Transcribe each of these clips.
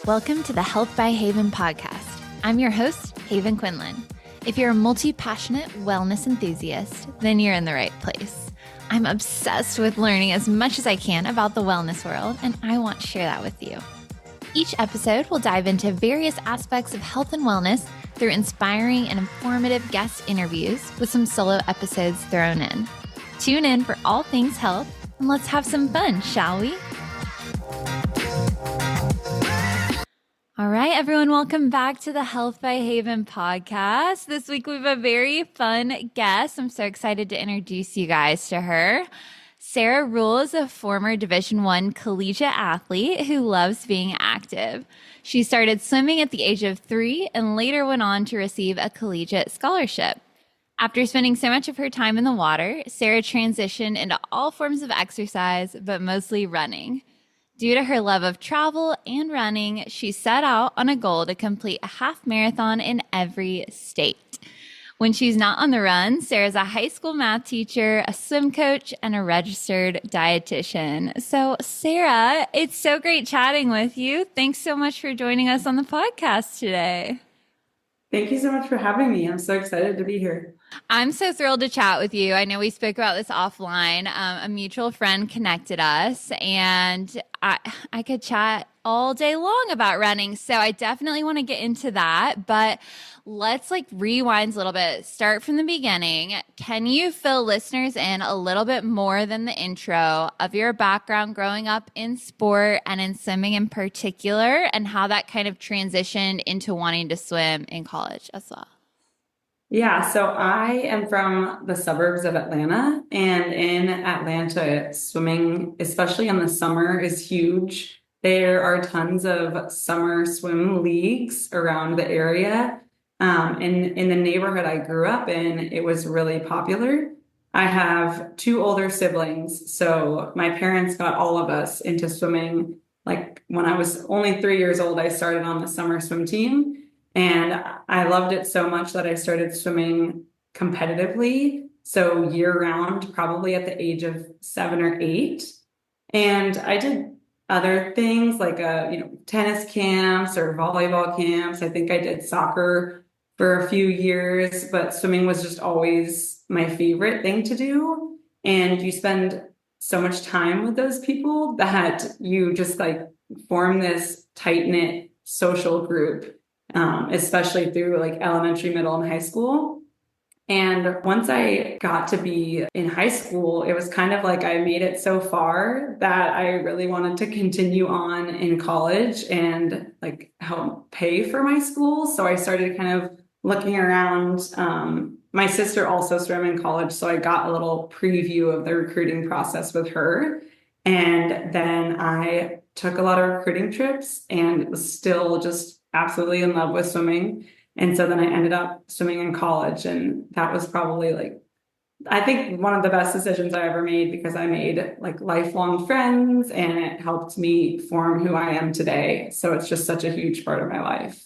Welcome to the Health by Haven podcast. I'm your host, Haven Quinlan. If you're a multi-passionate wellness enthusiast, then you're in the right place. I'm obsessed with learning as much as I can about the wellness world, and I want to share that with you. Each episode will dive into various aspects of health and wellness through inspiring and informative guest interviews with some solo episodes thrown in. Tune in for all things health, and let's have some fun, shall we? All right, everyone, welcome back to the Health by Haven podcast. This week we have a very fun guest. I'm so excited to introduce you guys to her. Sara Reul is a former Division I collegiate athlete who loves being active. She started swimming at the age of 3 and later went on to receive a collegiate scholarship. After spending so much of her time in the water, Sara transitioned into all forms of exercise, but mostly running. Due to her love of travel and running, she set out on a goal to complete a half marathon in every state. When she's not on the run, Sara's a high school math teacher, a swim coach, and a registered dietitian. So, Sara, it's so great chatting with you. Thanks so much for joining us on the podcast today. Thank you so much for having me. I'm so excited to be here. I'm so thrilled to chat with you. I know we spoke about this offline. A mutual friend connected us, and I could chat all day long about running. So I definitely want to get into that, but let's rewind a little bit. Start from the beginning. Can you fill listeners in a little bit more than the intro of your background growing up in sport and in swimming in particular, and how that kind of transitioned into wanting to swim in college as well? Yeah, so I am from the suburbs of Atlanta, and in Atlanta, swimming, especially in the summer, is huge. There are tons of summer swim leagues around the area. And in the neighborhood I grew up in, it was really popular. I have 2 older siblings, so my parents got all of us into swimming. Like when I was only 3 years old, I started on the summer swim team. And I loved it so much that I started swimming competitively. So year round, probably at the age of 7 or 8. And I did other things like, tennis camps or volleyball camps. I think I did soccer for a few years, but swimming was just always my favorite thing to do. And you spend so much time with those people that you just form this tight-knit social group. Especially through elementary, middle, and high school. And once I got to be in high school, it was kind of like I made it so far that I really wanted to continue on in college and help pay for my school. So I started kind of looking around. My sister also swam in college, so I got a little preview of the recruiting process with her. And then I took a lot of recruiting trips and was still just absolutely in love with swimming. And so then I ended up swimming in college, and that was probably I think one of the best decisions I ever made, because I made lifelong friends and it helped me form who I am today. So it's just such a huge part of my life.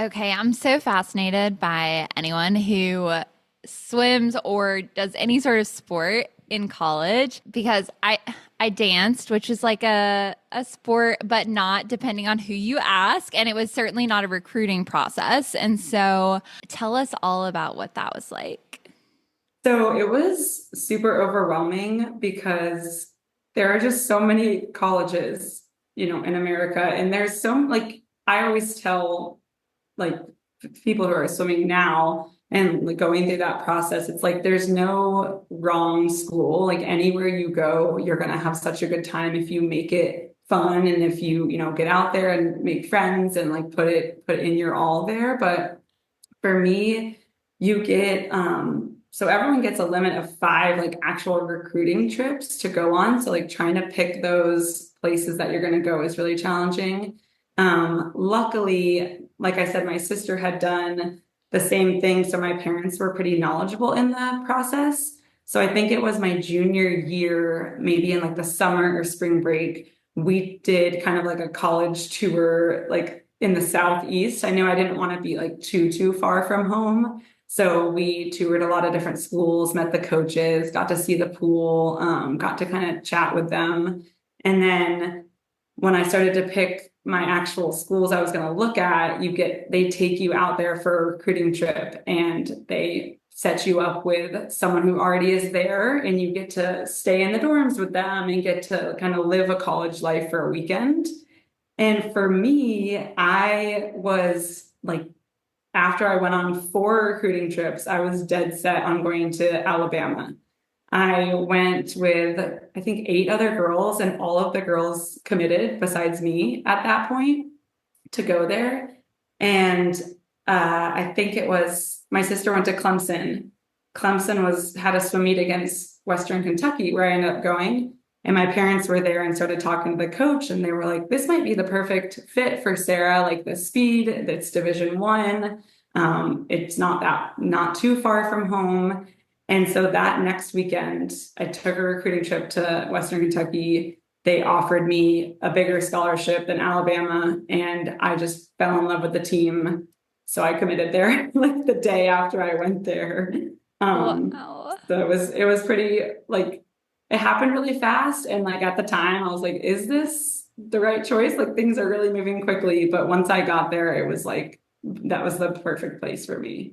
Okay, I'm so fascinated by anyone who swims or does any sort of sport in college, because I danced, which is like a sport, but not depending on who you ask. And it was certainly not a recruiting process. And so tell us all about what that was like. So it was super overwhelming because there are just so many colleges, in America. And there's I always tell people who are swimming now and going through that process, it's there's no wrong school. Anywhere you go, you're going to have such a good time if you make it fun and if you get out there and make friends and put in your all there. But for me, you get so everyone gets a limit of 5 actual recruiting trips to go on. So trying to pick those places that you're going to go is really challenging. Luckily, like I said, my sister had done the same thing. So my parents were pretty knowledgeable in the process. So I think it was my junior year, maybe in the summer or spring break, we did kind of a college tour, in the Southeast. I knew I didn't want to be too far from home. So we toured a lot of different schools, met the coaches, got to see the pool, got to kind of chat with them. And then when I started to pick my actual schools I was going to look at, they take you out there for a recruiting trip and they set you up with someone who already is there and you get to stay in the dorms with them and get to kind of live a college life for a weekend. And for me, I was like, after I went on 4 recruiting trips, I was dead set on going to Alabama. I went with, I think, 8 other girls, and all of the girls committed besides me at that point to go there. And I think it was my sister went to Clemson. Had a swim meet against Western Kentucky where I ended up going. And my parents were there and started talking to the coach, and they were like, "This might be the perfect fit for Sara. Like the speed, it's Division 1. It's not too far from home." And so that next weekend, I took a recruiting trip to Western Kentucky. They offered me a bigger scholarship than Alabama, and I just fell in love with the team. So I committed there like the day after I went there. Wow. So it was pretty like it happened really fast. And like at the time, I was like, is this the right choice? Like things are really moving quickly. But once I got there, it was like that was the perfect place for me.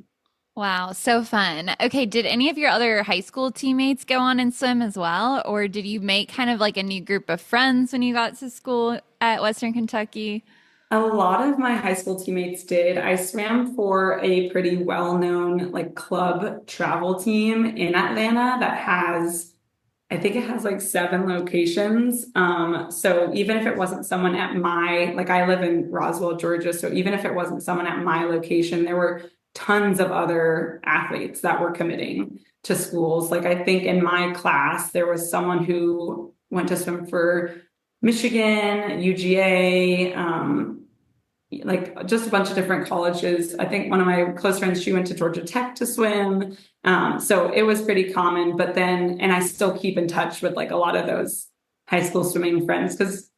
Wow, so fun. Okay, did any of your other high school teammates go on and swim as well? Or did you make kind of like a new group of friends when you got to school at Western Kentucky? A lot of my high school teammates did. I swam for a pretty well-known like club travel team in Atlanta that has, I think it has like 7 locations. So even if it wasn't someone at like I live in Roswell, Georgia, so even if it wasn't someone at my location, there were tons of other athletes that were committing to schools. Like I think in my class, there was someone who went to swim for Michigan, UGA, like just a bunch of different colleges. I think one of my close friends, she went to Georgia Tech to swim. So it was pretty common, but then, and I still keep in touch with like a lot of those high school swimming friends because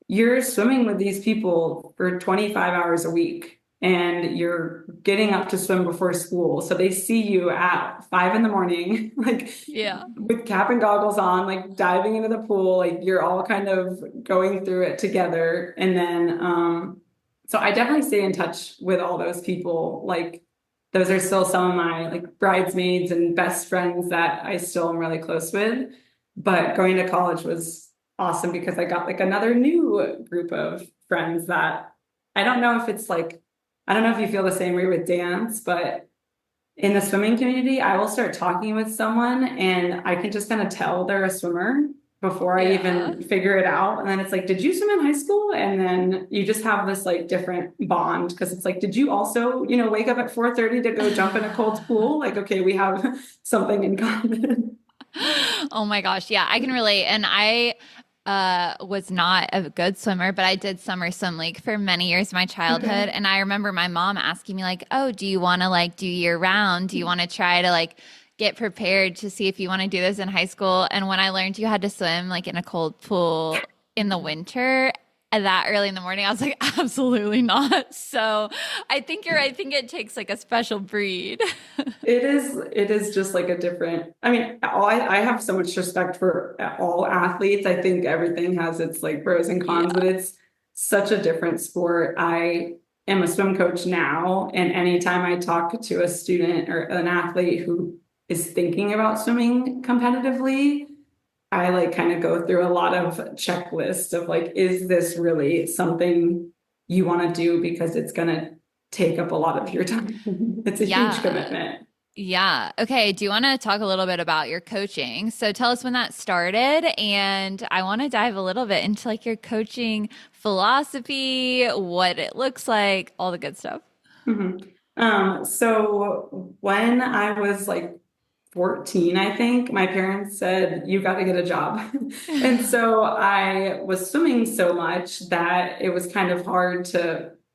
you're swimming with these people for 25 hours a week and you're getting up to swim before school. So they see you at 5 in the morning, like Yeah. with cap and goggles on, like diving into the pool, like you're all kind of going through it together. And then, so I definitely stay in touch with all those people. Like those are still some of my like bridesmaids and best friends that I still am really close with. But going to college was awesome because I got like another new group of friends that I don't know if it's like, I don't know if you feel the same way with dance, but in the swimming community, I will start talking with someone and I can just kind of tell they're a swimmer before I Yeah. even figure it out. And then it's like, did you swim in high school? And then you just have this like different bond because it's like, did you also, wake up at 4:30 to go jump in a cold pool? Like, okay, we have something in common. Oh my gosh. Yeah, I can relate. And I was not a good swimmer, but I did summer swim league for many years of my childhood. Okay. And I remember my mom asking me like, "Oh, do you want to like do year round? Do you want to try to like get prepared to see if you want to do this in high school?" And when I learned you had to swim like in a cold pool in the winter that early in the morning, I was like, absolutely not. So I think you're right. I think it takes like a special breed. It is just like a different, I mean, I have so much respect for all athletes. I think everything has its like pros and cons, but Yeah. it's such a different sport. I am a swim coach now, and anytime I talk to a student or an athlete who is thinking about swimming competitively, I like kind of go through a lot of checklist of like, is this really something you want to do? Because it's going to take up a lot of your time. It's a huge Yeah. commitment. Yeah. Okay. Do you want to talk a little bit about your coaching? So tell us when that started. And I want to dive a little bit into like your coaching philosophy, what it looks like, all the good stuff. Mhm. So when I was like 14, I think, my parents said, you got to get a job. And so I was swimming so much that it was kind of hard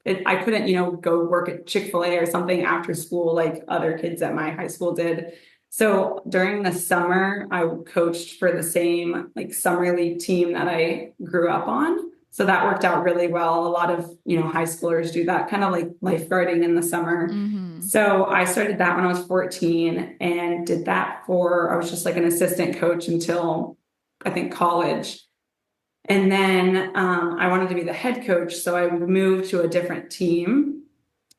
I couldn't, go work at Chick-fil-A or something after school like other kids at my high school did. So during the summer, I coached for the same like summer league team that I grew up on. So that worked out really well. A lot of, high schoolers do that kind of like lifeguarding in the summer. Hmm. So I started that when I was 14 and did that I was just like an assistant coach until I think college. And then I wanted to be the head coach. So I moved to a different team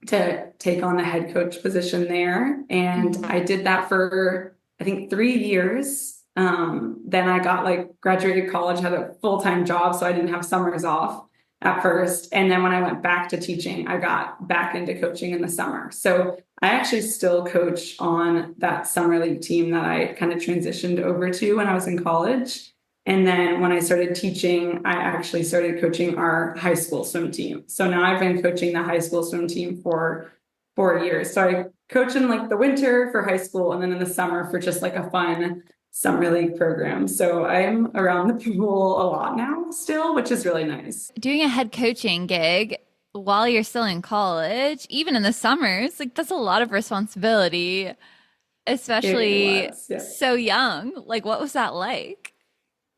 to take on the head coach position there. And Mhm. I did that for, I think, 3 years. Then I got like graduated college, had a full-time job, so I didn't have summers off at first. And then when I went back to teaching, I got back into coaching in the summer. So I actually still coach on that summer league team that I kind of transitioned over to when I was in college. And then when I started teaching, I actually started coaching our high school swim team. So now I've been coaching the high school swim team for 4 years. So I coach in like the winter for high school and then in the summer for just like a fun summer league program. So I'm around the pool a lot now still, which is really nice. Doing a head coaching gig while you're still in college, even in the summers, like that's a lot of responsibility, It especially was, yeah. so young. Like, what was that like?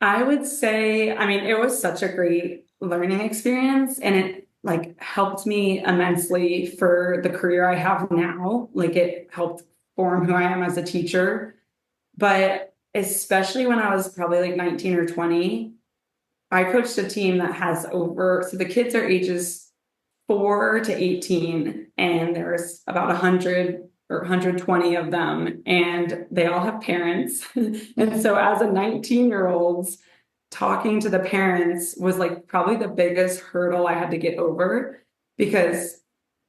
I would say, I mean, it was such a great learning experience and it like helped me immensely for the career I have now. Like it helped form who I am as a teacher. But especially when I was probably like 19 or 20, I coached a team that has over, so the kids are ages 4 to 18, and there's about 100 or 120 of them, and they all have parents. And Mhm. so as a 19-year-old, talking to the parents was like probably the biggest hurdle I had to get over because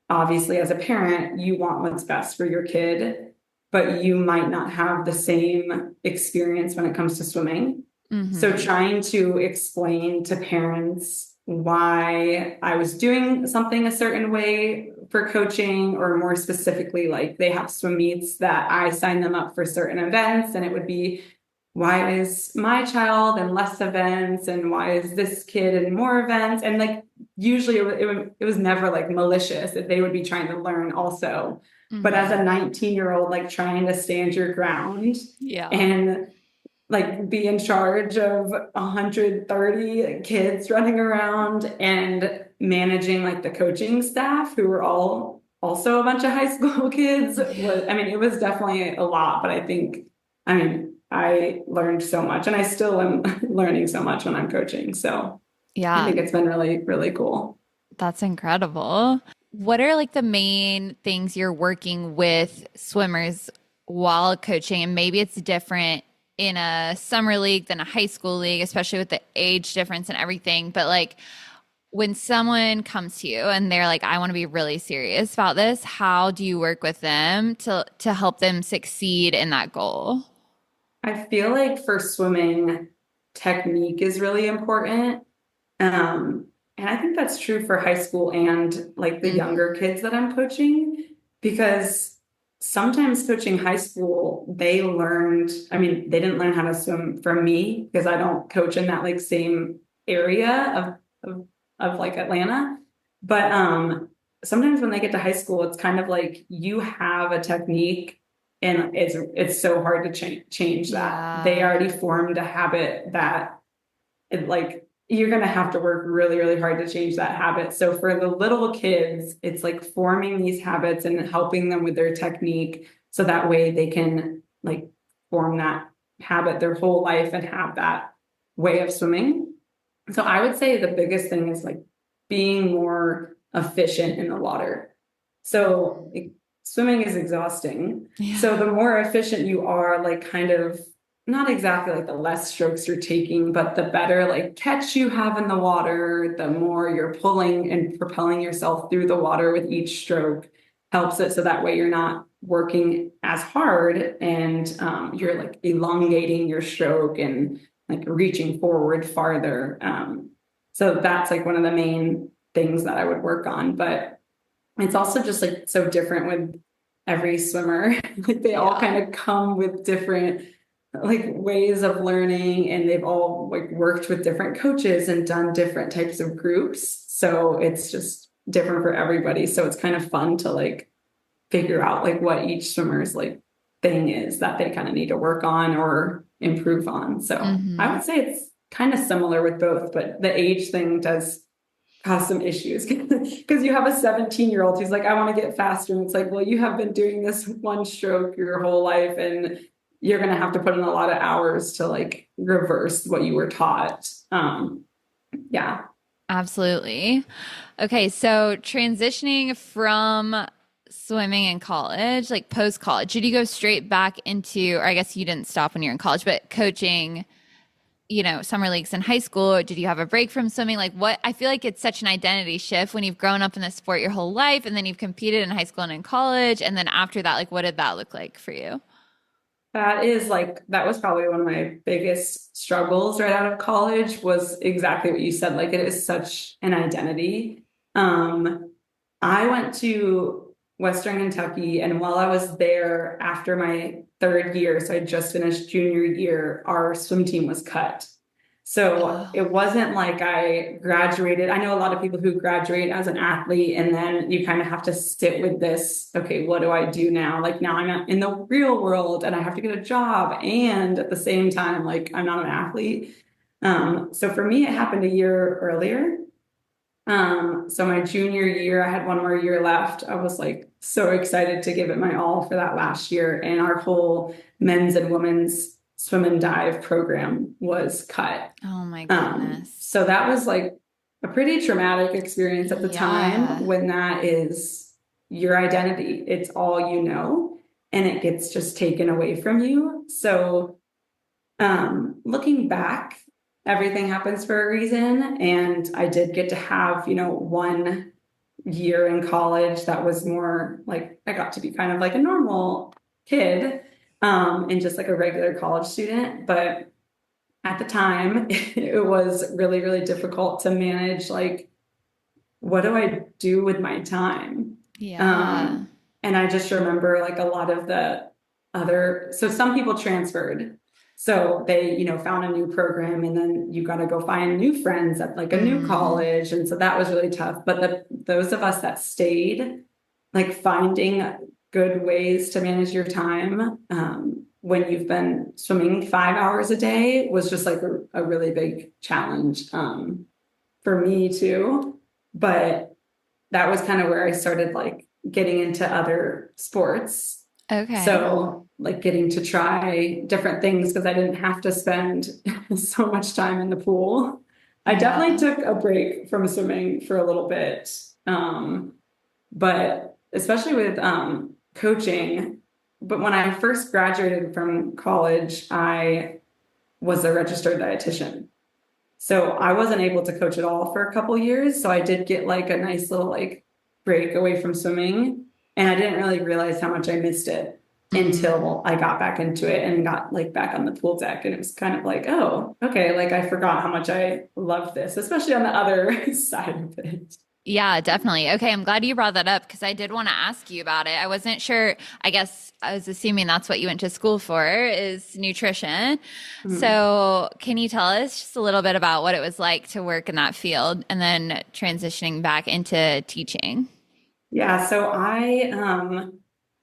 obviously as a parent, you want what's best for your kid, but you might not have the same experience when it comes to swimming. So Mhm. trying to explain to parents why I was doing something a certain way for coaching, or more specifically, like they have swim meets that I sign them up for certain events, and it would be why is my child in less events and why is this kid in more events? And like usually it was never like malicious that they would be trying to learn also. But as Mhm. a 19-year-old, like trying to stand your ground Yeah. and like be in charge of 130 kids running around and managing like the coaching staff who were all also a bunch of high school kids was, I mean, it was definitely a lot, but I think, I mean, I learned so much and I still am learning so much when I'm coaching. So I Yeah, think it's been really, really cool. that's incredible. What are like the main things you're working with swimmers while coaching? And maybe it's different in a summer league than a high school league, especially with the age difference and everything. But like when someone comes to you and they're like, I want to be really serious about this, how do you work with them to help them succeed in that goal? I feel like for swimming, technique is really important. And I think that's true for high school and like the Hmm. younger kids that I'm coaching, because sometimes coaching high school, they learned, I mean, they didn't learn how to swim from me because I don't coach in that like same area of like Atlanta. But sometimes when they get to high school, it's kind of like you have a technique and it's so hard to change that. They Yeah. already formed a habit that it like you're going to have to work really, really hard to change that habit. So for the little kids, it's like forming these habits and helping them with their technique so that way they can like form that habit their whole life and have that way of swimming. So I would say the biggest thing is like being more efficient in the water. So like, swimming is exhausting. Yeah. So the more efficient you are, like kind of not exactly like the less strokes you're taking, but the better like catch you have in the water, the more you're pulling and propelling yourself through the water with each stroke helps it so that way you're not working as hard and you're like elongating your stroke and like reaching forward farther. So that's like one of the main things that I would work on. But it's also just like so different with every swimmer. Like they all Yeah. kind of come with different like ways of learning and they've all like worked with different coaches and done different types of groups. So it's just different for everybody. So it's kind of fun to like figure out like what each swimmer's like thing is that they kind of need to work on or improve on. So I Hmm. would say it's kind of similar with both, but the age thing does cause some issues because you have a 17-year-old who's like, I want to get faster. And it's like, well, you have been doing this one stroke your whole life and you're going to have to put in a lot of hours to like reverse what you were taught. Yeah. Absolutely. Okay, so transitioning from swimming in college, like post college, did you go straight back into, or I guess you didn't stop when you're in college, but coaching, summer leagues in high school, or did you have a break from swimming? Like what, I feel like it's such an identity shift when you've grown up in the sport your whole life and then you've competed in high school and in college. And then after that, like what did that look like for you? That was probably one of my biggest struggles right out of college was exactly what you said. Like it is such an identity. Um, I went to Western Kentucky, and while I was there after my third year, so I just finished junior year, our swim team was cut. So Oh, it wasn't like I graduated. I know a lot of people who graduate as an athlete, and then you kind of have to sit with this, okay, what do I do now? Like now I'm in the real world and I have to get a job. And at the same time, like I'm not an athlete. So for me, it happened a year earlier. So my junior year, I had one more year left. I was like so excited to give it my all for that last year. And our whole men's and women's swim and dive program was cut. oh my goodness. So that was like a pretty traumatic experience at the time Yeah. when that is your identity. It's all you know, and it gets just taken away from you. So looking back, everything happens for a reason. And I did get to have, 1 year in college that was more like I got to be kind of like a normal kid, and just like a regular college student. But at the time, it was really, really difficult to manage like, what do I do with my time? Yeah. Um, and I just remember like a lot of the so some people transferred. So they, found a new program and then you got to go find new friends at like a new Mm, college. And so that was really tough. But those of us that stayed, like finding good ways to manage your time, when you've been swimming 5 hours a day was just like a really big challenge, for me too. But that was kind of where I started like getting into other sports. okay. So like getting to try different things because I didn't have to spend so much time in the pool. I definitely Yeah. took a break from swimming for a little bit. But especially with coaching, but when I first graduated from college, I was a registered dietitian. So I wasn't able to coach at all for a couple years. So I did get like a nice little like break away from swimming. And I didn't really realize how much I missed it Mm. until I got back into it and got like back on the pool deck. And it was kind of like, oh, okay, like I forgot how much I loved this, especially on the other side of it. Yeah, definitely. Okay, I'm glad you brought that up because I did want to ask you about it. I wasn't sure. I guess I was assuming that's what you went to school for is nutrition. Hmm. So, can you tell us just a little bit about what it was like to work in that field and then transitioning back into teaching? Yeah, so I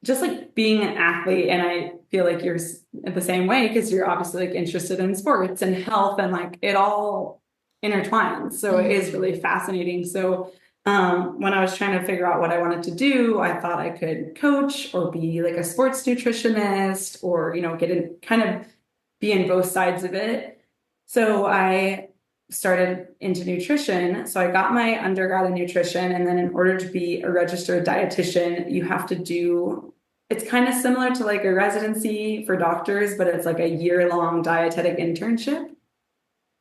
just like being an athlete, and I feel like you're the same way because you're obviously like interested in sports and health, and like it all intertwines. So it is Hmm. really fascinating. So when I was trying to figure out what I wanted to do, I thought I could coach or be like a sports nutritionist, or get in kind of be in both sides of it. So I started into nutrition. So I got my undergrad in nutrition. And then in order to be a registered dietitian, you have to do, it's kind of similar to like a residency for doctors, but it's like a year-long dietetic internship.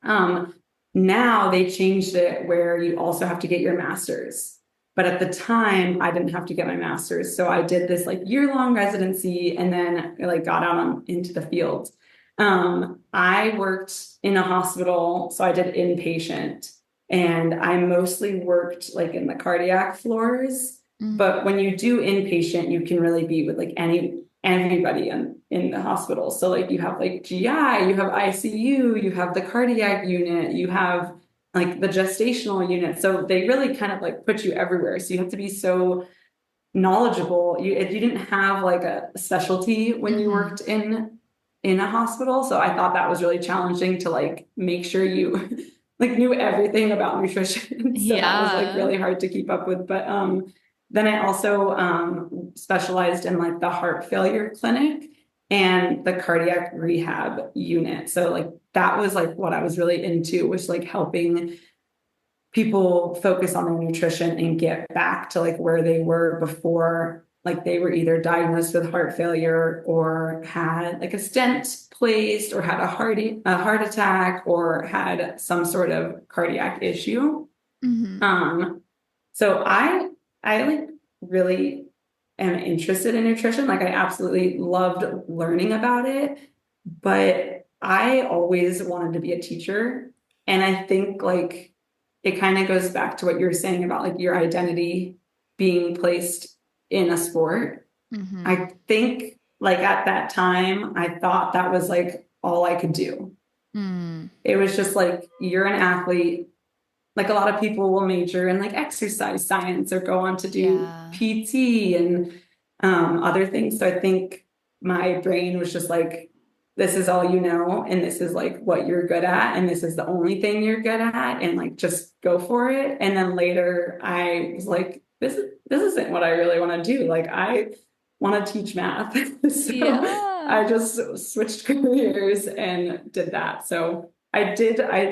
Um, Now they changed it where you also have to get your master's. But at the time, I didn't have to get my master's. So I did this like year-long residency and then like got out into the field. I worked in a hospital, so I did inpatient, and I mostly worked like in the cardiac floors. Mm. But when you do inpatient, you can really be with like anybody in the hospital. So like you have like GI, you have ICU, you have the cardiac unit, you have like the gestational unit. So they really kind of like put you everywhere. So you have to be so knowledgeable. If you didn't have like a specialty when you Hmm. worked in a hospital. So I thought that was really challenging to like make sure you like knew everything about nutrition. So that was like Yeah. really hard to keep up with. But then I also specialized in like the heart failure clinic and the cardiac rehab unit. So like that was like what I was really into, was like helping people focus on their nutrition and get back to like where they were before, like they were either diagnosed with heart failure or had like a stent placed or had a heart attack or had some sort of cardiac issue. Hmm. Um, so I like really am interested in nutrition. Like I absolutely loved learning about it, but I always wanted to be a teacher. And I think like it kind of goes back to what you were saying about like your identity being placed in a sport. Hmm. I think like at that time, I thought that was like all I could do. Mm. It was just like you're an athlete, like a lot of people will major in like exercise science or go on to do Yeah. PT and other things. So I think my brain was just like, this is all you know, and this is like what you're good at, and this is the only thing you're good at, and like just go for it. And then later I was like, this isn't what I really want to do. Like I want to teach math. So Yeah. I just switched careers and did that. So I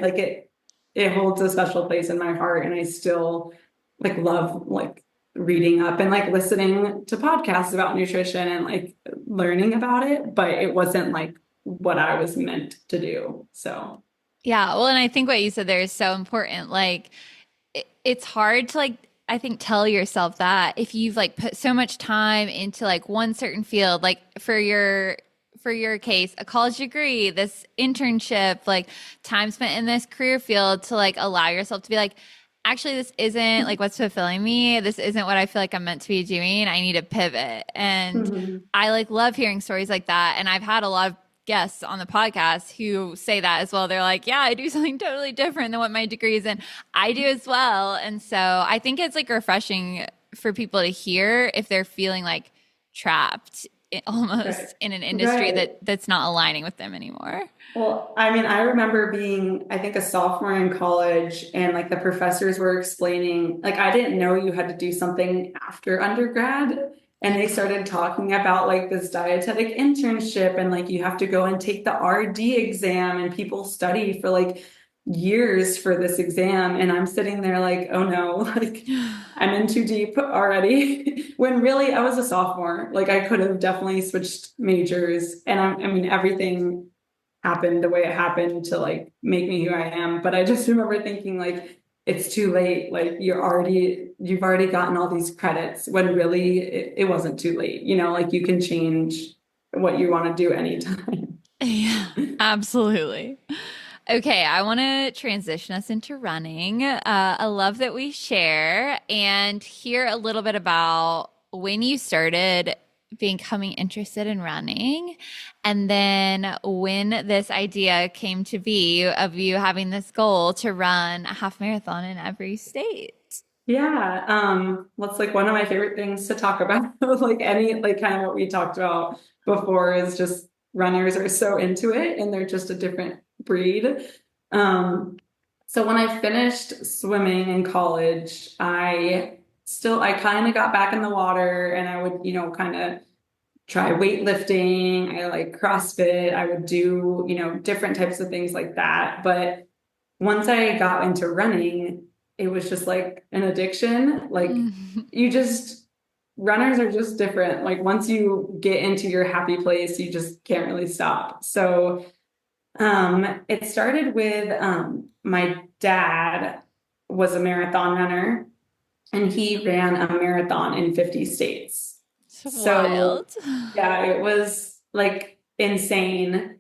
like it holds a special place in my heart and I still like love like reading up and like listening to podcasts about nutrition and like learning about it, but it wasn't like what I was meant to do. So, Yeah. Well, and I think what you said there is so important. Like, it's hard to like, I think, tell yourself that if you've like put so much time into like one certain field, like for your case, a college degree, this internship, like time spent in this career field to like allow yourself to be like, actually, this isn't like what's fulfilling me. This isn't what I feel like I'm meant to be doing. I need to pivot. And mhm. I like love hearing stories like that. And I've had a lot of guests on the podcast who say that as well. They're like, yeah, I do something totally different than what my degree is in. I do as well. And so I think it's like refreshing for people to hear if they're feeling like trapped Right. almost in an industry Right. that's not aligning with them anymore. Well, I mean, I remember being, I think, a sophomore in college, and like the professors were explaining, like, I didn't know you had to do something after undergrad. And they started talking about like this dietetic internship, and like you have to go and take the RD exam, and people study for like years for this exam. And I'm sitting there like, oh no, like I'm in too deep already. When really I was a sophomore, like I could have definitely switched majors. And I mean, everything happened the way it happened to like make me who I am. But I just remember thinking like it's too late. Like you've already gotten all these credits when really it wasn't too late. You know, like you can change what you want to do anytime. Yeah, absolutely. Okay, I want to transition us into running. I love that we share and hear a little bit about when you started becoming interested in running, and then when this idea came to be of you having this goal to run a half marathon in every state. Yeah, what's like one of my favorite things to talk about, like any like kind of what we talked about before is just runners are so into it and they're just a different breed. Um, so when I finished swimming in college, I kind of got back in the water and I would, you know, kind of try weightlifting. I like CrossFit. I would do, you know, different types of things like that. But once I got into running, it was just like an addiction. Like Mhm. you just, runners are just different. Like once you get into your happy place, you just can't really stop. So it started with my dad was a marathon runner and he ran a marathon in 50 states. It's So wild. yeah, it was like insane.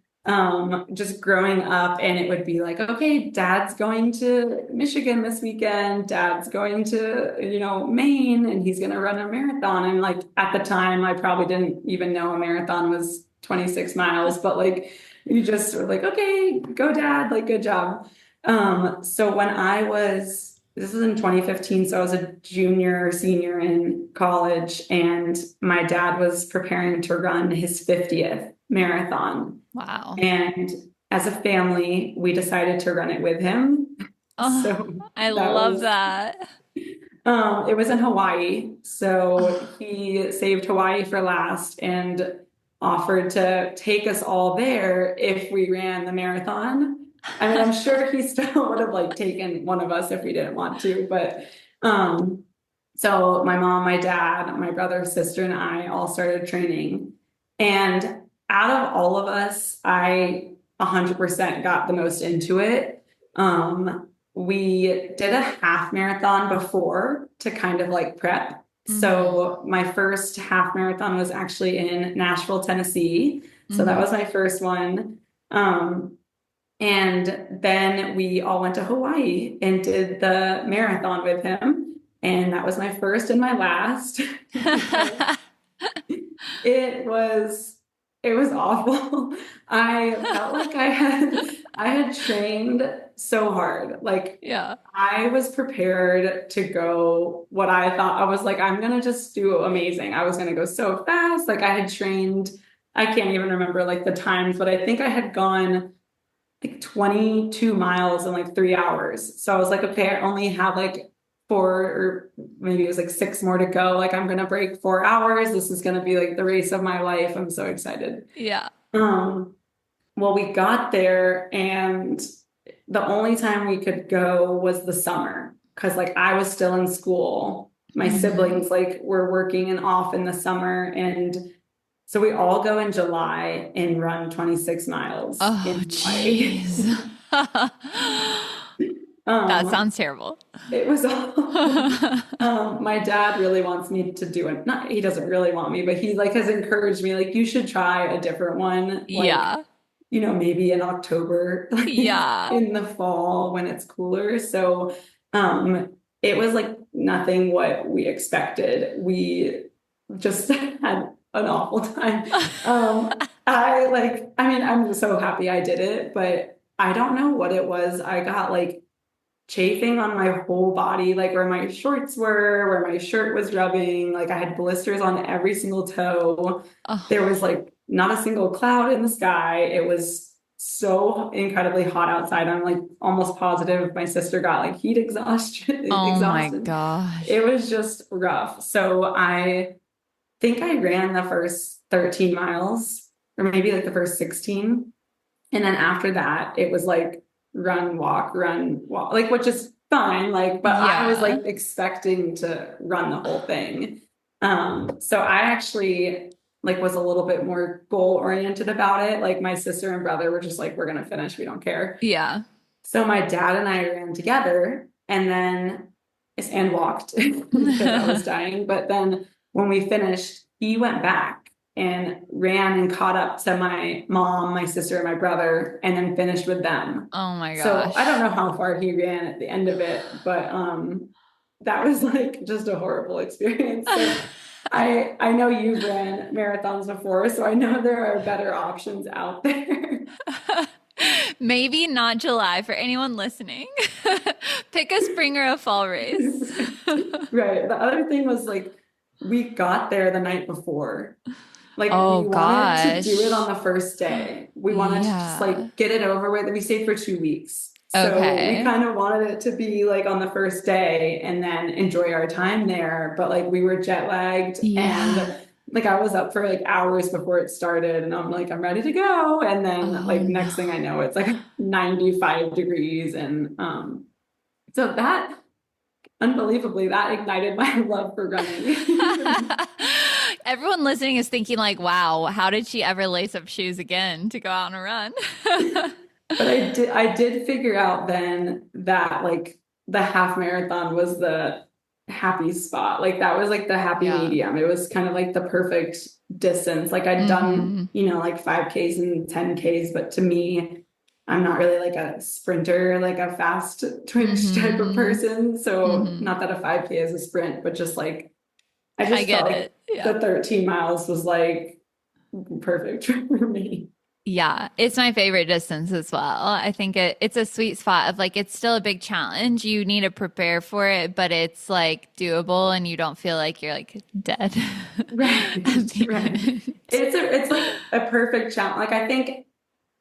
Just growing up and it would be like, okay, dad's going to Michigan this weekend, dad's going to, you know, Maine and he's gonna run a marathon. And like at the time I probably didn't even know a marathon was 26 miles, but like you just were like, okay, go dad, like good job. So when I was this was in 2015, so I was a junior or senior in college, and my dad was preparing to run his 50th marathon. Wow. And as a family, we decided to run it with him. Oh, So I that love was that. it was in Hawaii. So he saved Hawaii for last and offered to take us all there if we ran the marathon. I mean, I'm sure he still would have like taken one of us if we didn't want to, but so my mom, my dad, my brother, sister, and I all started training. And out of all of us, I 100% got the most into it. We did a half marathon before to kind of like prep. Mm-hmm. So my first half marathon was actually in Nashville, Tennessee. So that Mm-hmm. was my first one. And then we all went to Hawaii and did the marathon with him. And that was my first and my last because it was it was awful. I felt like I had trained so hard. Like Yeah. I was prepared to go what I thought. I was like, I'm gonna just do amazing. I was gonna go so fast. Like I had trained, I can't even remember like the times, but I think I had gone like 22 miles in like 3 hours. So I was like, okay, I only have like four or maybe it was like six more to go. Like I'm gonna break 4 hours. This is gonna be like the race of my life. I'm so excited. Yeah. Um, well, we got there and the only time we could go was the summer because like I was still in school. My Mm-hmm. siblings like were working and off in the summer and so we all go in July and run 26 miles Oh, in Hawaii. jeez. That Um, sounds terrible. it was awful. My dad really wants me to do it. Not, he doesn't really want me, but he like has encouraged me, like, you should try a different one, like, Yeah. maybe in October, like Yeah. in the fall when it's cooler. So, it was like nothing what we expected. We just had an awful time. I mean, I'm so happy I did it, but I don't know what it was. I got like chafing on my whole body, like where my shorts were, where my shirt was rubbing. Like I had blisters on every single toe. There was Oh, like not a single cloud in the sky. It was so incredibly hot outside. I'm like almost positive my sister got like heat exhaustion, oh my exhaustion. gosh. It was just rough. So I think I ran the first 13 miles, or maybe like the first 16. And then after that, it was like run, walk, like which is fine. Like, but I was Yeah. like expecting to run the whole thing. So I actually like was a little bit more goal oriented about it. Like my sister and brother were just like, we're gonna finish, we don't care. Yeah. So my dad and I ran together and then and walked because I was dying. But then when we finished, he went back and ran and caught up to my mom, my sister, and my brother, and then finished with them. Oh my So I don't gosh. know how far he ran at the end of it, but that was like just a horrible experience. So I know you've ran marathons before, so I know there are better options out there. Maybe not July for anyone listening. Pick a spring or a fall race. Right. The other thing was like we got there the night before. Like Oh we wanted to do it gosh. on the first day. We wanted to just Yeah. like get it over with. We stayed for 2 weeks. So we Okay. kind of wanted it to be like on the first day and then enjoy our time there. But like we were jet lagged Yeah. and like I was up for like hours before it started and I'm like, I'm ready to go. And then Oh like no. next thing I know, it's like 95 degrees. And so that unbelievably, that ignited my love for running. Everyone listening is thinking like, wow, how did she ever lace up shoes again to go out on a run? But I did figure out then that like the half marathon was the happy spot. Like that was like the happy Yeah. medium. It was kind of like the perfect distance. Like I'd done, Hmm. like 5Ks and 10Ks, but to me, I'm not really like a sprinter, like a fast twitch type of Hmm. person. So Hmm. not that a 5K is a sprint, but just like I I just felt get like it. Yeah. the 13 miles was like perfect for me. Yeah, it's my favorite distance as well. I think it's a sweet spot of like it's still a big challenge. You need to prepare for it, but it's like doable and you don't feel like you're like dead at Right, the right. end. It's like a perfect challenge. Like I think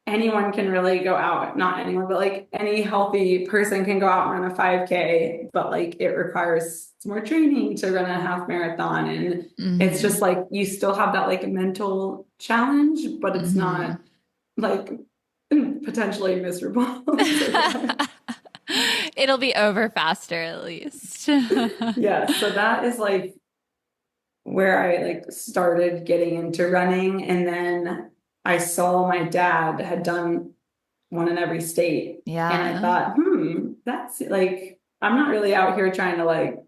anyone can really go out, not anyone, but like any healthy person can go out and run a 5K, but like it requires some more training to run a half marathon. And it's Hmm. just like you still have that like mental challenge, but it's Hmm. not like potentially miserable. So yeah. It'll be over faster at least. Yeah, so that is like where I like started getting into running. And then I saw my dad had done one in every state. And I Yeah. thought, that's like, I'm not really out here trying to like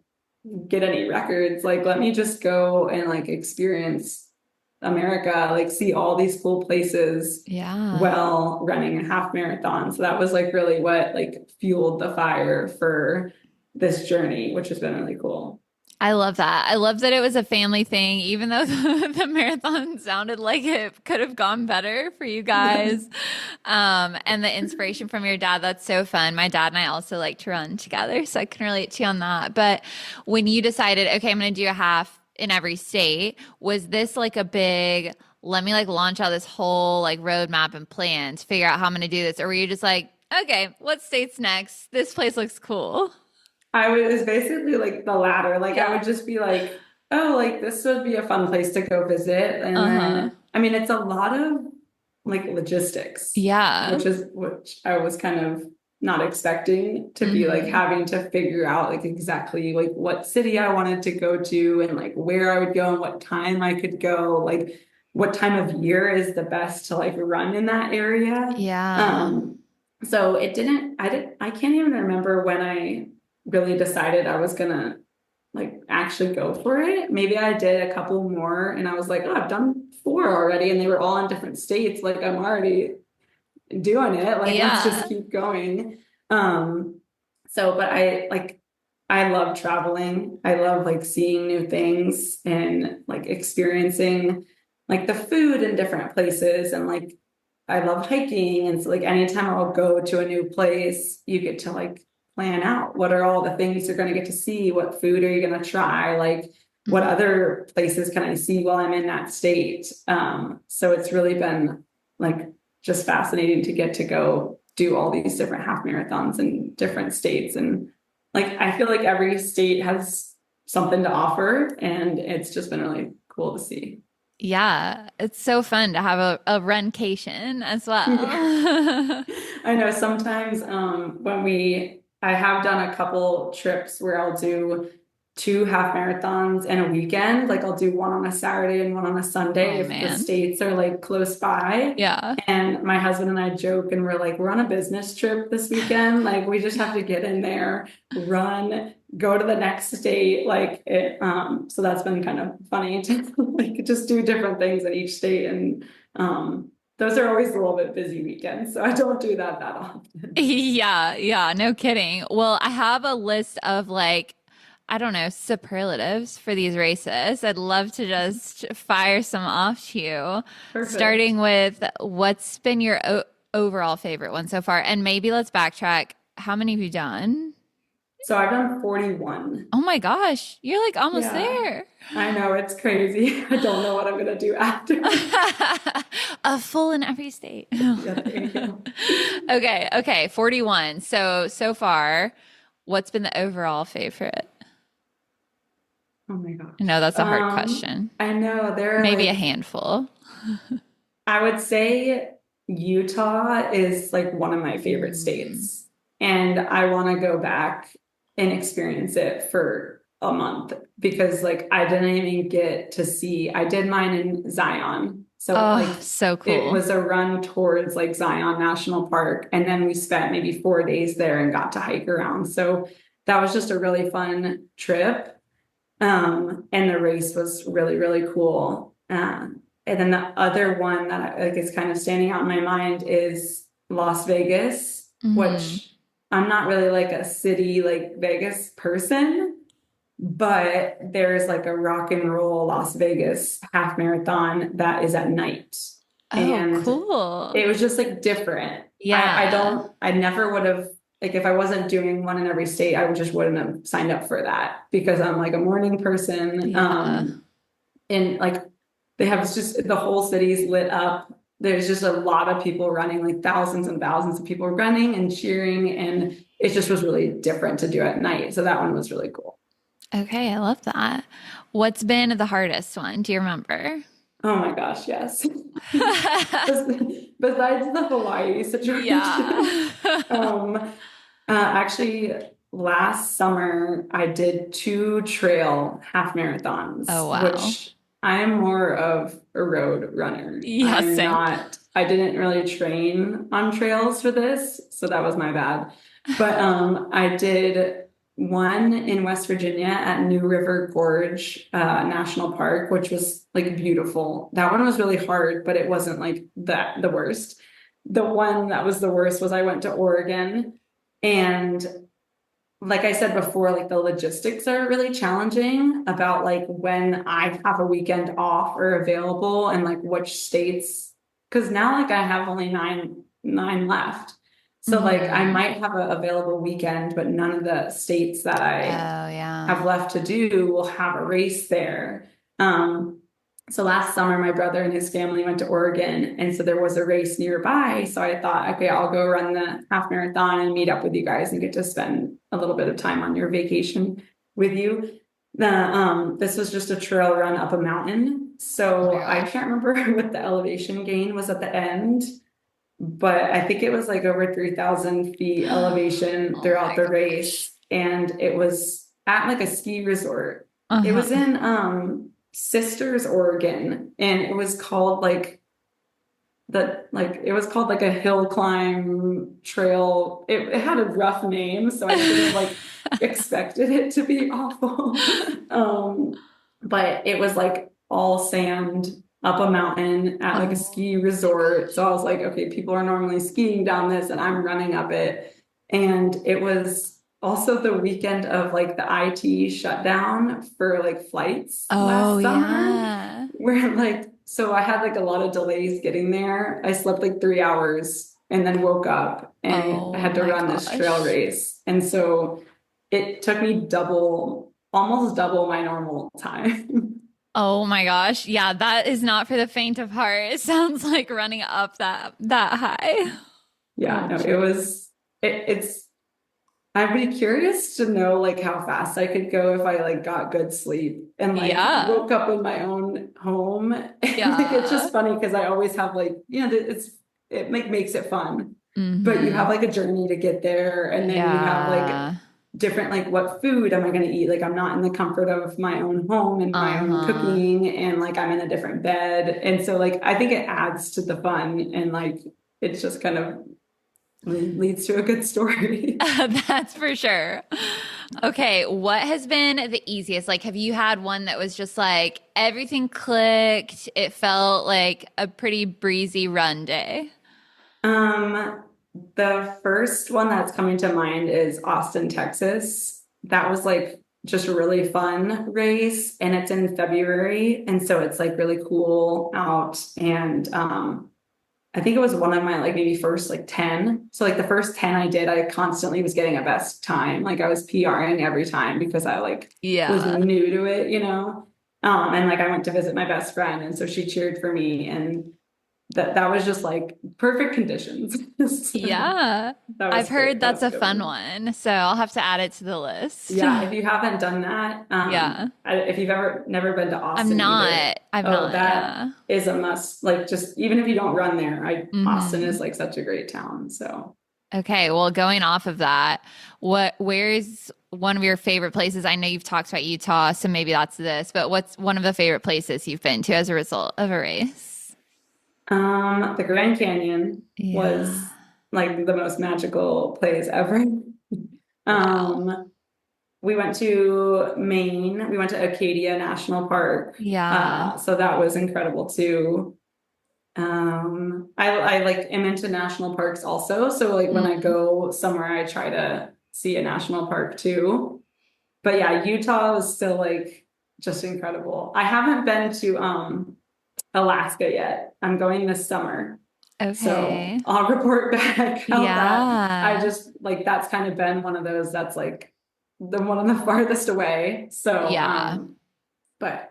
get any records. Like, let me just go and like experience America, like see all these cool places Yeah. while running a half marathon. So that was like really what like fueled the fire for this journey, which has been really cool. I love that. I love that it was a family thing, even though the marathon sounded like it could have gone better for you guys. And the inspiration from your dad, that's so fun. My dad and I also like to run together, so I can relate to you on that. But when you decided, okay, I'm going to do a half in every state, was this like a big, let me like launch out this whole like roadmap and plan to figure out how I'm going to do this? Or were you just like, okay, what state's next? This place looks cool. Was basically like the latter. Like I Yeah. would just be like, oh, like this would be a fun place to go visit. And Uh-huh. then, I mean, it's a lot of like logistics, Yeah. which I was kind of not expecting to be like Hmm. having to figure out like exactly like what city I wanted to go to and like where I would go and what time I could go, like what time of year is the best to like run in that area. Yeah. Um, so I can't even remember when I really decided I was gonna like actually go for it. Maybe I did a couple more and I was like, oh, I've done four already and they were all in different states. Like I'm already doing it. Like let's Yeah. just keep going. Um, but I love traveling. I love like seeing new things and like experiencing like the food in different places and like I love hiking. And so like anytime I'll go to a new place, you get to like plan out what are all the things you're going to get to see, what food are you going to try, like what Mhm. other places can I see while I'm in that state. So it's really been like just fascinating to get to go do all these different half marathons in different states. And like I feel like every state has something to offer and it's just been really cool to see. Yeah. It's so fun to have a runcation as Yeah. well. I know sometimes I have done a couple trips where I'll do two half marathons in a weekend. Like I'll do one on a Saturday and one on a Sunday Oh if the man. states are like close by. Yeah. And my husband and I joke and we're like, we're on a business trip this weekend. Like we just have to get in there, run, go to the next state. So that's been kind of funny to like just do different things in each state and those are always a little bit busy weekends, so I don't do that often. Yeah, yeah, no kidding. Well, I have a list of like, I don't know, superlatives for these races. I'd love to just fire some off to you, Perfect. starting with what's been your overall favorite one so far? And maybe let's backtrack. How many have you done? So I've done 41. Oh my gosh, you're like almost Yeah, there. I know it's crazy. I don't know what I'm gonna do after. A full in every state. Yeah, there you go. Okay, okay, 41. So far, what's been the overall favorite? Oh my No, gosh. that's a hard question. I know there are Maybe a like handful. I would say Utah is like one of my favorite Mm. states. And I want to go back and experience it for a month because like I didn't even get to see, I did mine in Zion. So Oh, like so it cool. was a run towards like Zion National Park. And then we spent maybe 4 days there and got to hike around. So that was just a really fun trip. And the race was really, really cool. And then the other one that like is kind of standing out in my mind is Las Vegas, Hmm. which I'm not really like a city like Vegas person, but there's like a rock and roll Las Vegas half marathon that is at night. Oh, And cool. it was just like different. Yeah. I never would have like if I wasn't doing one in every state, I would just wouldn't have signed up for that because I'm like a morning person. Yeah. And like they have just the whole city's lit up. There's just a lot of people running, like thousands and thousands of people running and cheering, and it just was really different to do at night. So that one was really cool. Okay, I love that. What's been the hardest one? Do you remember? Oh my gosh, yes. Besides the Hawaii situation, Yeah. actually, last summer I did two trail half Oh, marathons, wow. which I am more of a road runner. Yeah, same. I didn't really train on trails for this, so that was my bad. But I did one in West Virginia at New River Gorge National Park, which was like beautiful. That one was really hard, but it wasn't like the worst. The one that was the worst was I went to Oregon, and like I said before, like the logistics are really challenging about like when I have a weekend off or available and like which states, because now like I have only nine left. So like I Hmm. might have an available weekend, but none of the states that Oh, I yeah. have left to do will have a race there. Um, so last summer, my brother and his family went to Oregon, and so there was a race nearby. So I thought, okay, I'll go run the half marathon and meet up with you guys and get to spend a little bit of time on your vacation with you. This was just a trail run up a mountain. Oh my So I gosh. can't remember what the elevation gain was at the end, but I think it was like over 3,000 feet elevation Oh throughout my the gosh. race. And it was at like a ski resort. It Uh-huh. was in Sisters, Oregon, and it was called it was called like a hill climb trail. It had a rough name, so I should have like expected it to be awful. Um, but it was like all sand up a mountain at like a Oh ski my resort. So I was like, okay, people are normally skiing down this and I'm running up it. And it was also the weekend of like the IT shutdown for like flights Oh last summer, yeah. where like, so I had like a lot of delays getting there. I slept like 3 hours and then woke up and I Oh had to my run this trail gosh. race. And so it took me almost double my normal time. Oh my gosh. Yeah, that is not for the faint of heart. It sounds like running up that high. Yeah, Oh no, geez. it's I'd be curious to know like how fast I could go if I like got good sleep and like Yeah. woke up in my own home. And like it's Yeah. just funny because I always have like, it makes it fun. But you have Mm-hmm. like a journey to get there and then you have like Yeah. different like what food am I going to eat? Like I'm not in the comfort of my own home and my own Uh-huh. cooking and like I'm in a different bed. And so like I think it adds to the fun and like it's just kind of leads to a good story. That's for sure. Okay, what has been the easiest? Like, have you had one that was just like everything clicked? It felt like a pretty breezy run day. Um, the first one that's coming to mind is Austin, Texas. That was like just a really fun race, and it's in February, and so it's like really cool out. And I think it was one of my like maybe first like 10. So like the first 10 I did, I constantly was getting a best time. Like I was PRing every time because I like was Yeah. new to it, you know. And like I went to visit my best friend, and so she cheered for me, and that was just like perfect conditions. So Yeah. that I've was great. heard That that's was a a good fun one. one, so I'll have to add it to the list. Yeah, if you haven't done that, Yeah. if you've ever never been to I'm Austin either, not. I'm oh, not, that yeah. is a must. Like just even if you don't run there, I Austin Hmm. is like such a great town. So Okay, well, going off of that, where's one of your favorite places? I know you've talked about Utah, so maybe that's this, but what's one of the favorite places you've been to as a result of a race? the Grand Canyon Yeah. was like the most magical place ever. Wow. Um, we went to Maine. We went to Acadia National Park. Yeah. So that was incredible too. I like am into national parks also. So like when I Mm. go somewhere, I try to see a national park too. But yeah, Utah was still like just incredible. I haven't been to Alaska yet. I'm going this summer. So Okay. I'll report back how that I Yeah. just like that's kind of been one of those that's like the one of the farthest away. So Yeah. but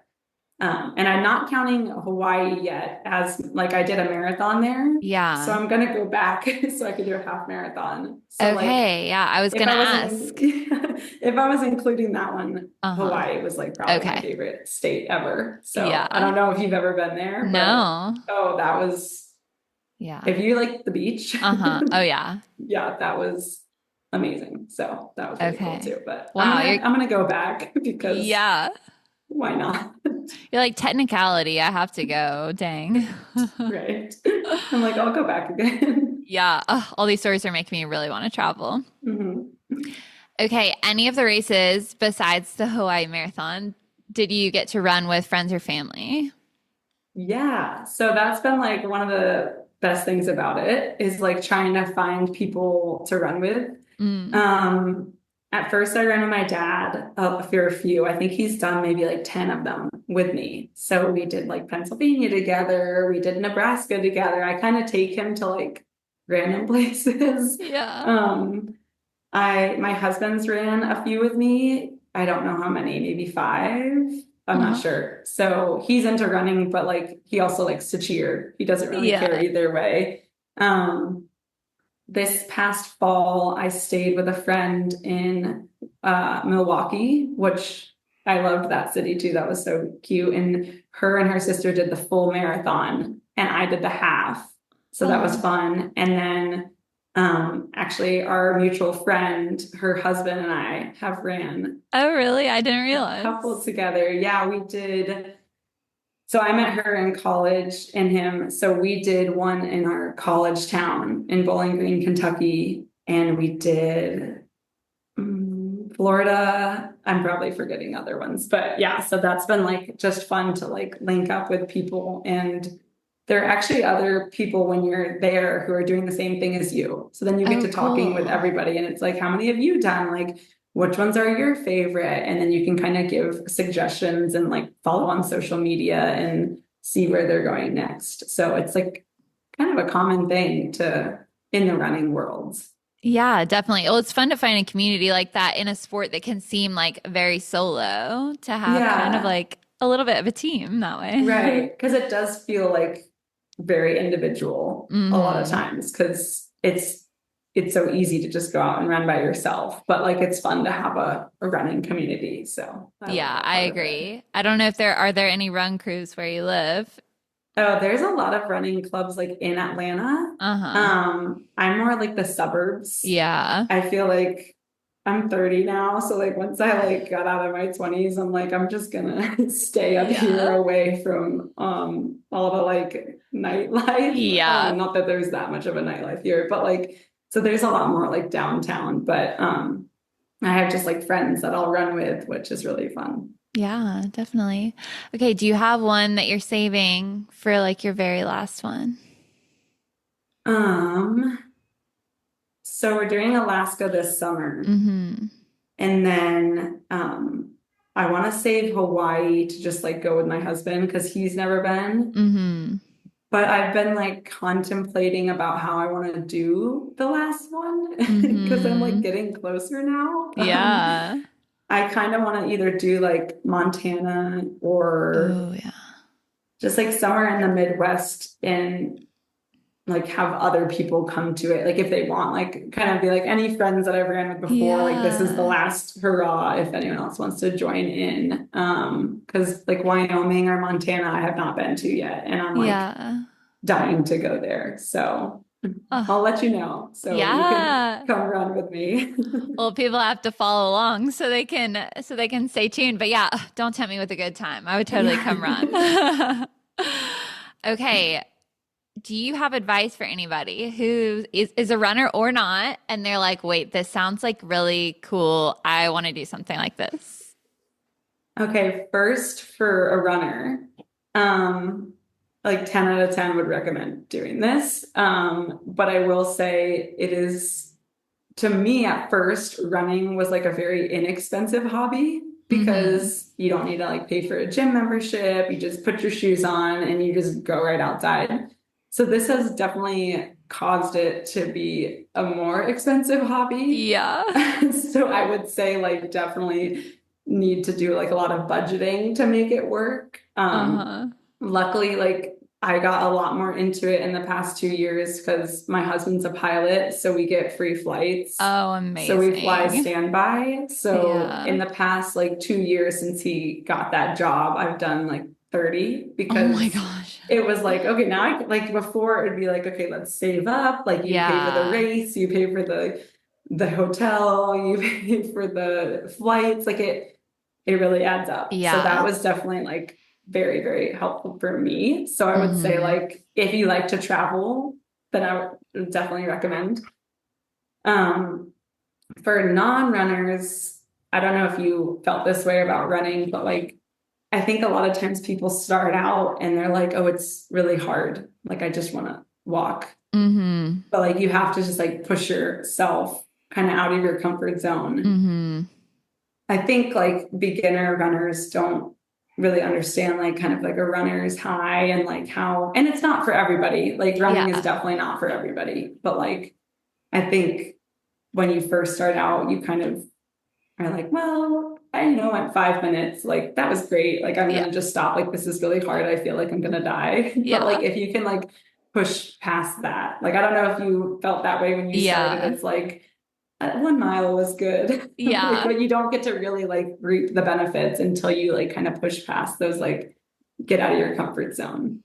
and I'm not counting Hawaii yet as like I did a marathon there. So Yeah. I'm gonna go back so I could do a half marathon. So like Okay. Yeah, I was if gonna I wasn't ask. If I was including that one, Uh-huh. Hawaii was like probably my Okay. favorite state ever. So I Yeah. don't know if you've ever been there, but No. oh, that was, Yeah. if you like the beach, Uh-huh. Oh yeah. yeah, that was amazing. So that was really cool Okay. too. But Wow, I'm gonna go back because yeah. why not? You're like technicality, I have to go. Dang. Right. I'm like, I'll go back again. Yeah. Ugh, all these stories are making me really want to travel. Mhm. Okay, any of the races besides the Hawaii Marathon, did you get to run with friends or family? Yeah. So that's been like one of the best things about it is like trying to find people to run with. Mm. Um, at first I ran with my dad for a few. I think he's done maybe like 10 of them with me. So we did like Pennsylvania together, we did Nebraska together. I kind of take him to like random places. Yeah. Um, my husband's ran a few with me. I don't know how many, maybe five. I'm not Uh-huh. sure. So he's into running, but like he also likes to cheer. He doesn't really care Yeah. either way. Um, this past fall, I stayed with a friend in Milwaukee, which I loved that city too. That was so cute. And her sister did the full marathon, and I did the half. So that was Oh. fun. And then actually, our mutual friend, her husband and I have ran Oh, really? I didn't a couple realize. together. Yeah, we did. So I met her in college and him. So we did one in our college town in Bowling Green, Kentucky, and we did Florida. I'm probably forgetting other ones, but yeah, so that's been like just fun to like link up with people. And there are actually other people when you're there who are doing the same thing as you. So then you get Oh, to talking with cool. everybody, and it's like, how many have you done? Like, which ones are your favorite? And then you can kind of give suggestions and like follow on social media and see where they're going next. So it's like kind of a common thing to in the running world. Yeah, definitely. Well, it's fun to find a community like that in a sport that can seem like very solo to have kind of Yeah. like a little bit of a team that way. Right. Because it does feel like very individual a lot of Hmm. times because it's so easy to just go out and run by yourself. But like it's fun to have a running community. So I love Yeah, that I part of it. agree. I don't know if there are there any run crews where you live? Oh, there's a lot of running clubs like in Atlanta. Uh-huh. I'm more like the suburbs. Yeah. I feel like I'm 30 now, so like once I like got out of my 20s, I'm like I'm just gonna stay up here Yeah. away from all the like nightlife. Yeah. Not that there's that much of a nightlife here, but like so there's a lot more like downtown, but I have just like friends that I'll run with, which is really fun. Yeah, definitely. Okay, do you have one that you're saving for like your very last one? Um, so we're doing Alaska this summer. Mm-hmm. And then I want to save Hawaii to just like go with my husband because he's never been. Mm-hmm. But I've been like contemplating about how I want to do the last one because I'm like Mm-hmm. getting closer now. Yeah. I kind of want to either do like Montana or Oh, yeah. just like somewhere in the Midwest and like have other people come to it like if they want like kind of be like any friends that I've ran with before like this is the Yeah. last hurrah if anyone else wants to join in because like Wyoming or Montana I have not been to yet and I'm like Yeah. dying to go there so Oh, I'll let you know so you can yeah. come run with me. Well, people have to follow along so they can stay tuned. But yeah, don't tempt me with a good time. I would totally Yeah. come run. Okay. Do you have advice for anybody who is a runner or not, and they're like, wait, this sounds like really cool. I want to do something like this. Okay, first for a runner, um, like 10 out of 10 would recommend doing this. But I will say it is, to me at first, running was like a very inexpensive hobby Mm-hmm. because you don't need to like pay for a gym membership. You just put your shoes on and you just go right outside. So this has definitely caused it to be a more expensive hobby. Yeah. So I would say like definitely need to do like a lot of budgeting to make it work. Uh-huh. Luckily, like I got a lot more into it in the past 2 years because my husband's a pilot, so we get free flights. Oh, So we fly amazing. standby. So in Yeah. the past like 2 years since he got that job, I've done like 30 Oh my because gosh. it was like, okay, now like before it'd be like, okay, let's save up. Like you pay for the Yeah. race, you pay for the hotel, you pay for the flights, like it really adds up. So that Yeah. was definitely like very, very helpful for me. So I would say Mm-hmm. like if you like to travel, then I would definitely recommend. Um, for non-runners, I don't know if you felt this way about running, but like I think a lot of times people start out and they're like, oh, it's really hard. Like I just want to walk. Mm-hmm. But like you have to just like push yourself kind of out of your comfort zone. Mm-hmm. I think like beginner runners don't really understand like kind of like a runner's high and like how, and it's not for everybody. Like running is Yeah. definitely not for everybody. But like I think when you first start out, you kind of are like, well, I know at 5 minutes, like that was great. Like I'm Yeah. gonna just stop. Like this is really hard. I feel like I'm gonna die. But like Yeah. if you can like push past that, like I don't know if you felt that way when you started. Yeah. It's like 1 mile was good. Like, Yeah. but you don't get to really like reap the benefits until you like kind of push past those, like get out of your comfort zone.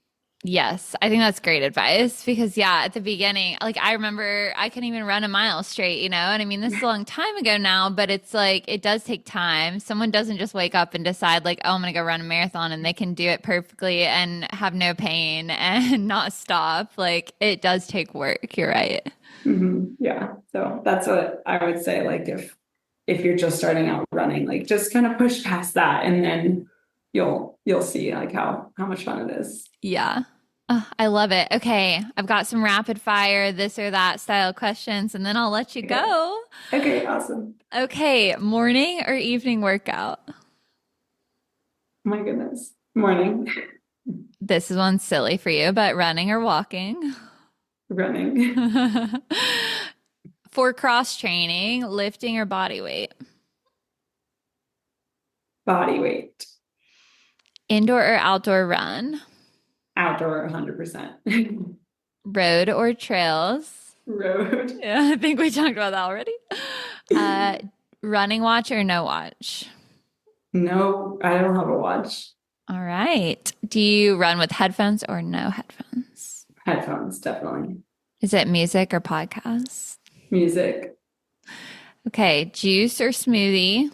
Yes, I think that's great advice because, yeah, at the beginning, like I remember I couldn't even run a mile straight, you know? And I mean, this is a long time ago now, but it's like it does take time. Someone doesn't just wake up and decide, like, oh, I'm going to go run a marathon and they can do it perfectly and have no pain and not stop. Like, it does take work. You're right. Yeah. So that's what I would say. Like if you're just starting out running, like just kind of push past that and then you'll see like how much fun it is. Yeah. I love it. Okay, I've got some rapid fire, this or that style questions, and then I'll let you Okay. go. Okay, awesome. Okay, morning or evening workout? My goodness. Morning. This is one silly for you, but running or walking? Running. For cross training, lifting or body weight? Body weight. Indoor or outdoor run? Outdoor 100%. Road or trails? Road. Yeah, I think we talked about that already. Uh, Running watch or no watch? No, I don't have a watch. All right. Do you run with headphones or no headphones? Headphones, definitely. Is it music or podcast? Music. Okay, juice or smoothie?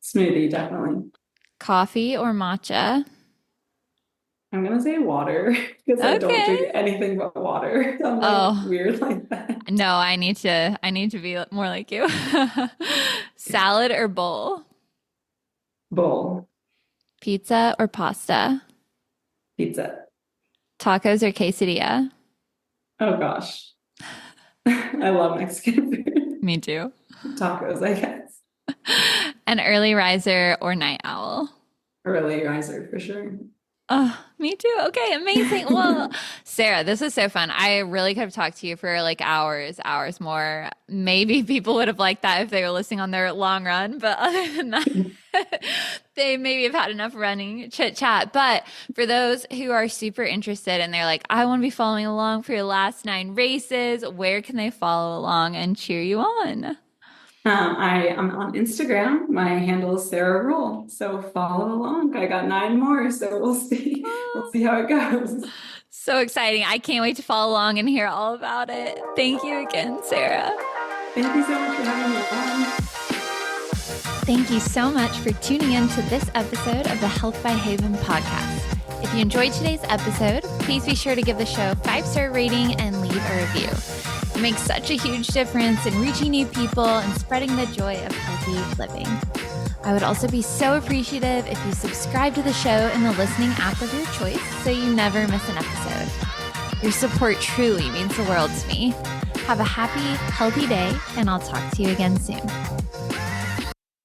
Smoothie, definitely. Coffee or matcha? I'm gonna say water because I don't Okay. drink anything but water. I'm like Oh, weird like that. no, I need to be more like you. Salad or bowl? Bowl. Pizza or pasta? Pizza. Tacos or quesadilla? Oh gosh. I love Mexican food. Me too. Tacos, I guess. An early riser or night owl? Early riser for sure. Oh, me too. Okay, amazing. Well, Sarah, this was so fun. I really could have talked to you for like hours more. Maybe people would have liked that if they were listening on their long run, but other than that, they maybe have had enough running chit chat. But for those who are super interested and they're like, I want to be following along for your last 9 races, where can they follow along and cheer you on? I am on Instagram. My handle is Sara Reul. So follow along. I got 9 more, so we'll see. We'll see how it goes. So exciting. I can't wait to follow along and hear all about it. Thank you again, Sarah. Thank you so much for having me on. Thank you so much for tuning in to this episode of the Health by Haven podcast. If you enjoyed today's episode, please be sure to give the show a 5-star rating and leave a review. It makes such a huge difference in reaching new people and spreading the joy of healthy living. I would also be so appreciative if you subscribe to the show in the listening app of your choice so you never miss an episode. Your support truly means the world to me. Have a happy, healthy day, and I'll talk to you again soon.